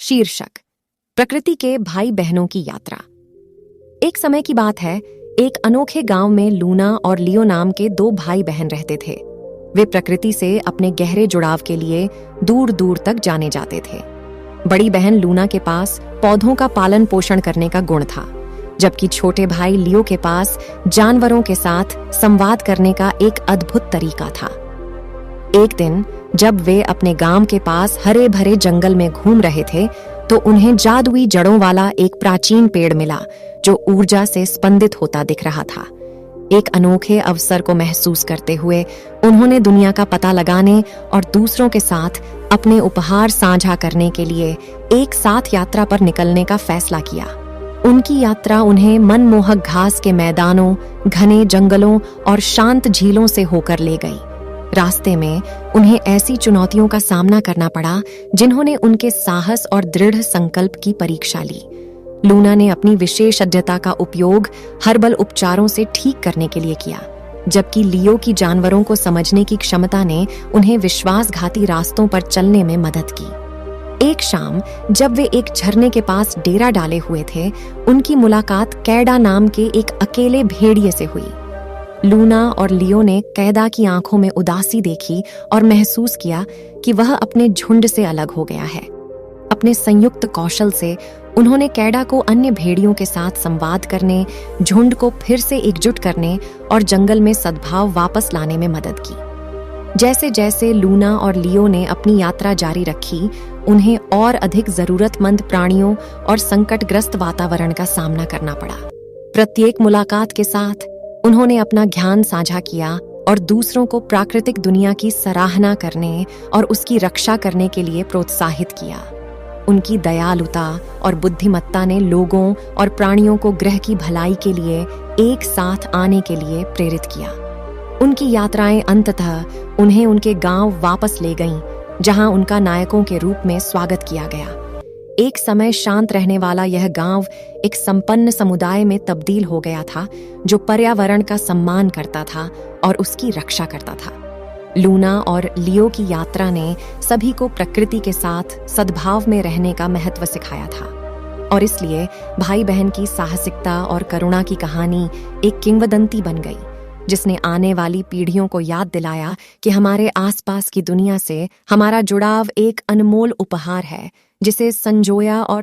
शीर्षक प्रकृति के भाई बहनों की यात्रा। एक समय की बात है, एक अनोखे गांव में लूना और लियो नाम के दो भाई बहन रहते थे। वे प्रकृति से अपने गहरे जुड़ाव के लिए दूर दूर तक जाने जाते थे। बड़ी बहन लूना के पास पौधों का पालन पोषण करने का गुण था, जबकि छोटे भाई लियो के पास जानवरों के साथ संवाद करने का एक अद्भुत तरीका था। एक दिन जब वे अपने गांव के पास हरे भरे जंगल में घूम रहे थे, तो उन्हें जादुई जड़ों वाला एक प्राचीन पेड़ मिला जो ऊर्जा से स्पंदित होता दिख रहा था। एक अनोखे अवसर को महसूस करते हुए उन्होंने दुनिया का पता लगाने और दूसरों के साथ अपने उपहार साझा करने के लिए एक साथ यात्रा पर निकलने का फैसला किया। उनकी यात्रा उन्हें मनमोहक घास के मैदानों, घने जंगलों और शांत झीलों से होकर ले गई। रास्ते में उन्हें ऐसी चुनौतियों का सामना करना पड़ा जिन्होंने उनके साहस और दृढ़ संकल्प की परीक्षा ली। लूना ने अपनी विशेषज्ञता का उपयोग हर्बल उपचारों से ठीक करने के लिए किया, जबकि लियो की जानवरों को समझने की क्षमता ने उन्हें विश्वासघाती रास्तों पर चलने में मदद की। एक शाम जब वे एक झरने के पास डेरा डाले हुए थे, उनकी मुलाकात कैडा नाम के एक अकेले भेड़िए से हुई। लूना और लियो ने कैदा की आंखों में उदासी देखी और महसूस किया कि वह अपने झुंड से अलग हो गया है। अपने संयुक्त कौशल से उन्होंने कैडा को अन्य भेड़ियों के साथ संवाद करने, झुंड को फिर से एकजुट करने और जंगल में सद्भाव वापस लाने में मदद की। जैसे जैसे लूना और लियो ने अपनी यात्रा जारी रखी, उन्हें और अधिक जरूरतमंद प्राणियों और संकटग्रस्त वातावरण का सामना करना पड़ा। प्रत्येक मुलाकात के साथ उन्होंने अपना ज्ञान साझा किया और दूसरों को प्राकृतिक दुनिया की सराहना करने और उसकी रक्षा करने के लिए प्रोत्साहित किया। उनकी दयालुता और बुद्धिमत्ता ने लोगों और प्राणियों को ग्रह की भलाई के लिए एक साथ आने के लिए प्रेरित किया। उनकी यात्राएं अंततः उन्हें उनके गांव वापस ले गईं, जहां उनका नायकों के रूप में स्वागत किया गया। एक समय शांत रहने वाला यह गांव एक संपन्न समुदाय में तब्दील हो गया था, जो पर्यावरण का सम्मान करता था और उसकी रक्षा करता था। लूना और लियो की यात्रा ने सभी को प्रकृति के साथ सद्भाव में रहने का महत्व सिखाया था, और इसलिए भाई बहन की साहसिकता और करुणा की कहानी एक किंवदंती बन गई, जिसने आने वाली पीढ़ियों को याद दिलाया कि हमारे आसपास की दुनिया से हमारा जुड़ाव एक अनमोल उपहार है, जिसे संजोया और